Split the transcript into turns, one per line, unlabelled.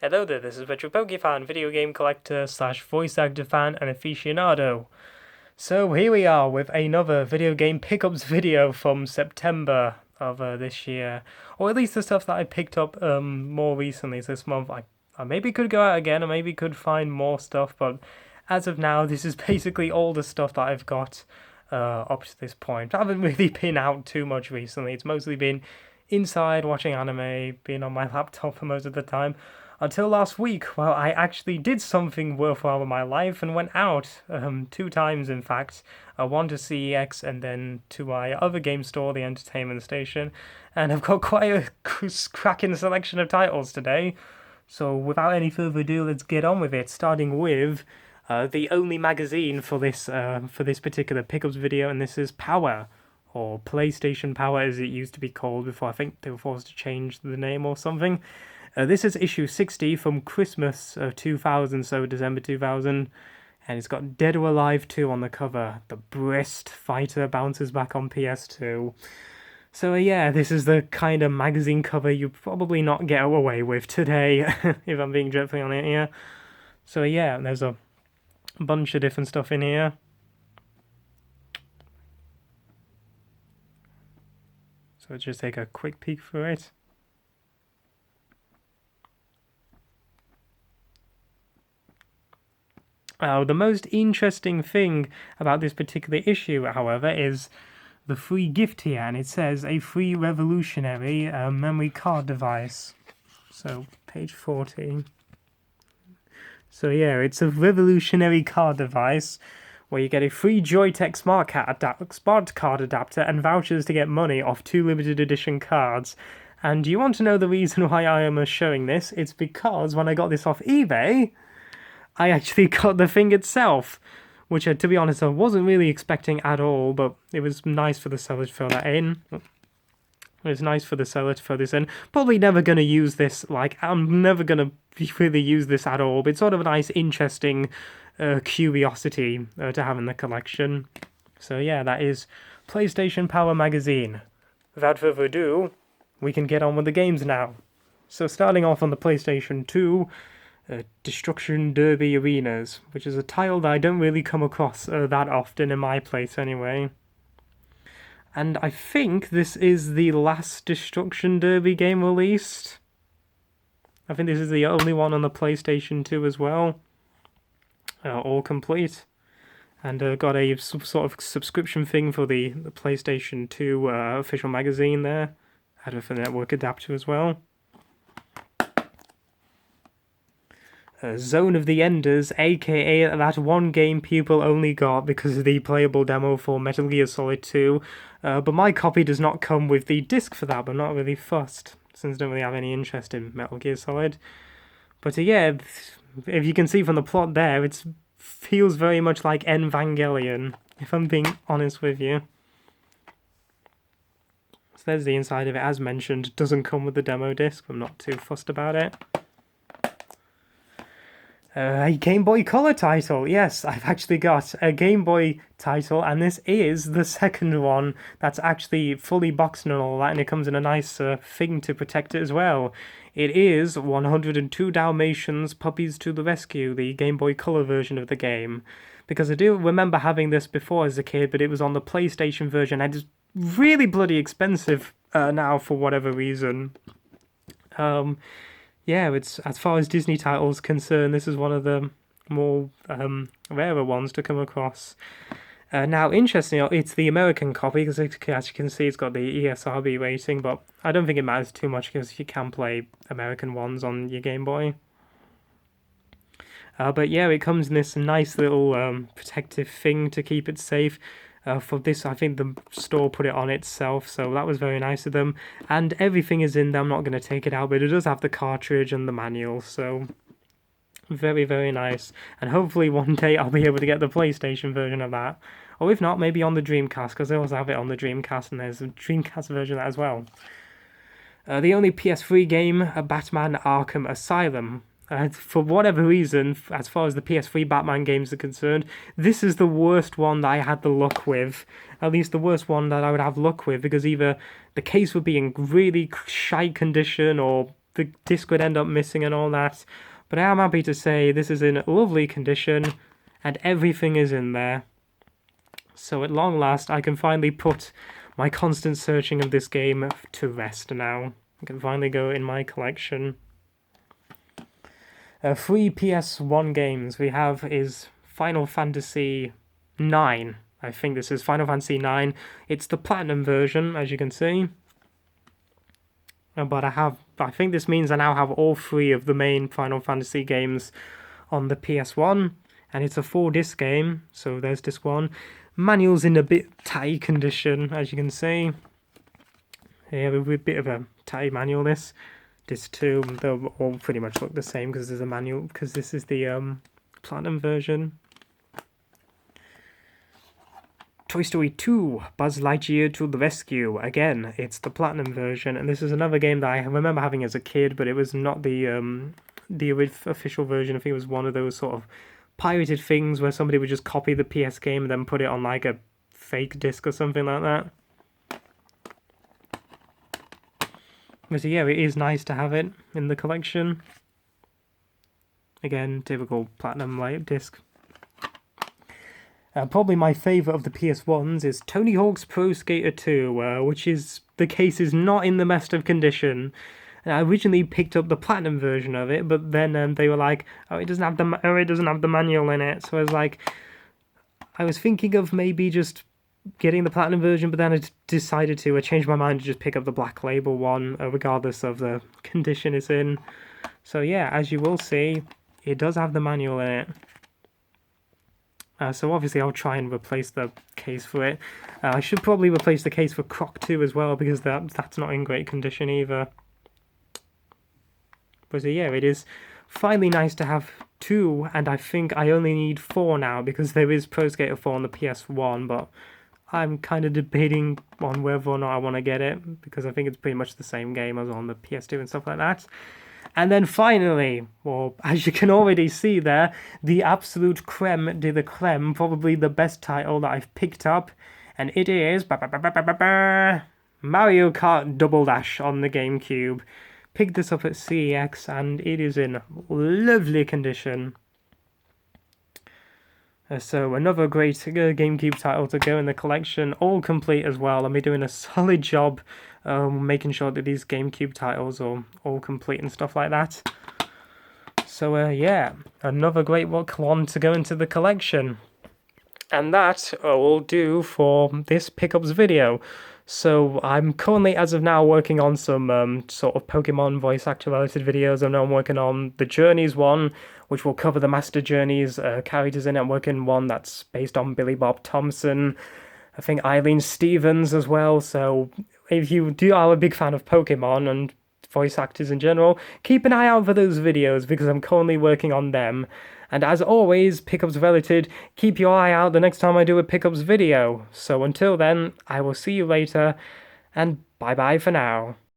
Hello there, this is Retro Pokefan, video game collector slash voice actor fan and aficionado. So here we are with another video game pickups video from September of this year, or at least the stuff that I picked up more recently this month. I maybe could go out again, or maybe could find more stuff, but as of now, this is basically all the stuff that I've got up to this point. I haven't really been out too much recently. It's mostly been inside watching anime, being on my laptop for most of the time. Until last week, well, I actually did something worthwhile in my life and went out 2 times, in fact. One to CEX and then to my other game store, the Entertainment Station. And I've got quite a cracking selection of titles today. So without any further ado, let's get on with it. Starting with the only magazine for this particular pickups video, and this is Power, or PlayStation Power as it used to be called before I think they were forced to change the name or something. This is issue 60 from Christmas 2000, so December 2000, and it's got Dead or Alive 2 on the cover. The Breast Fighter bounces back on PS2. So yeah, this is the kind of magazine cover you probably not get away with today, if I'm being dreadfully on it here. So yeah, there's a bunch of different stuff in here. So let's just take a quick peek through it. The most interesting thing about this particular issue, however, is the free gift here, and it says a free revolutionary memory card device. So, page 14. So yeah, it's a revolutionary card device where you get a free Joytech smart card adapter and vouchers to get money off 2 limited edition cards. And do you want to know the reason why I am showing this? It's because when I got this off eBay, I actually got the thing itself, which, to be honest, I wasn't really expecting at all, but it was nice for the seller to throw that in. It was nice for the seller to throw this in. Probably never going to use this, I'm never going to really use this at all, but it's sort of a nice, interesting curiosity to have in the collection. So yeah, that is PlayStation Power Magazine. Without further ado, we can get on with the games now. So starting off on the PlayStation 2, Destruction Derby Arenas, which is a title that I don't really come across that often in my place anyway. And I think this is the last Destruction Derby game released. I think this is the only one on the PlayStation 2 as well. All complete. And got a sort of subscription thing for the PlayStation 2 official magazine there. Had a network adapter as well. Zone of the Enders, aka that one game people only got because of the playable demo for Metal Gear Solid 2, but my copy does not come with the disc for that, but I'm not really fussed, since I don't really have any interest in Metal Gear Solid. But yeah, if you can see from the plot there, it feels very much like Evangelion, if I'm being honest with you. So there's the inside of it, as mentioned. It doesn't come with the demo disc, I'm not too fussed about it. A Game Boy Color title. Yes, I've actually got a Game Boy title, and this is the second one that's actually fully boxed and all that, and it comes in a nice thing to protect it as well. It is 102 Dalmatians Puppies to the Rescue, the Game Boy Color version of the game. Because I do remember having this before as a kid, but it was on the PlayStation version, and it's really bloody expensive now for whatever reason. Yeah, it's, as far as Disney titles concerned, this is one of the more rarer ones to come across. Now, interestingly, it's the American copy, because as you can see, it's got the ESRB rating, but I don't think it matters too much, because you can play American ones on your Game Boy. But yeah, it comes in this nice little protective thing to keep it safe. For this, I think the store put it on itself, so that was very nice of them. And everything is in there, I'm not going to take it out, but it does have the cartridge and the manual, so very, very nice. And hopefully one day I'll be able to get the PlayStation version of that. Or if not, maybe on the Dreamcast, because they also have it on the Dreamcast, and there's a Dreamcast version of that as well. The only PS3 game, Batman Arkham Asylum. For whatever reason, as far as the PS3 Batman games are concerned, this is the worst one that I had the luck with. At least the worst one that I would have luck with, because either the case would be in really shite condition, or the disc would end up missing and all that. But I am happy to say this is in lovely condition, and everything is in there. So at long last, I can finally put my constant searching of this game to rest now. I can finally go in my collection. 3 PS1 games we have is Final Fantasy IX. I think this is Final Fantasy IX. It's the Platinum version, as you can see. But I think this means I now have all 3 of the main Final Fantasy games on the PS1. And it's a 4-disc game, so there's disc 1. Manual's in a bit tatty condition, as you can see. Yeah, a bit of a tatty manual, this. Disc 2, they'll all pretty much look the same because there's a manual, because this is the Platinum version. Toy Story 2, Buzz Lightyear to the Rescue. Again, it's the Platinum version, and this is another game that I remember having as a kid, but it was not the official version. I think it was one of those sort of pirated things where somebody would just copy the PS game and then put it on like a fake disc or something like that. But yeah, it is nice to have it in the collection. Again, typical Platinum light disc. Probably my favourite of the PS1s is Tony Hawk's Pro Skater 2, which is, the case is not in the best of condition. I originally picked up the Platinum version of it, but then they were like, oh, it doesn't have the manual in it. So I was like, I was thinking of maybe just getting the Platinum version, but then I decided to, I changed my mind to just pick up the Black Label one, regardless of the condition it's in. So yeah, as you will see, it does have the manual in it. So obviously I'll try and replace the case for it. I should probably replace the case for Croc 2 as well, because that's not in great condition either. But yeah, it is finally nice to have 2, and I think I only need 4 now, because there is Pro Skater 4 on the PS1, but I'm kind of debating on whether or not I want to get it, because I think it's pretty much the same game as on the PS2 and stuff like that. And then finally, well, as you can already see there, the absolute creme de la creme, probably the best title that I've picked up, and it is Mario Kart Double Dash on the GameCube. Picked this up at CEX, and it is in lovely condition. So another great GameCube title to go in the collection, all complete as well. I'll be doing a solid job making sure that these GameCube titles are all complete and stuff like that. So yeah, another great one to go into the collection. And that will do for this pickups video. So I'm currently, as of now, working on some sort of Pokemon voice actor related videos. I know I'm working on the Journeys one, which will cover the Master Journeys characters in it. I'm working on one that's based on Billy Bob Thompson. I think Eileen Stevens as well. So if you are a big fan of Pokemon and voice actors in general, keep an eye out for those videos, because I'm currently working on them. And as always, Pickups Related, keep your eye out the next time I do a Pickups video. So until then, I will see you later, and bye-bye for now.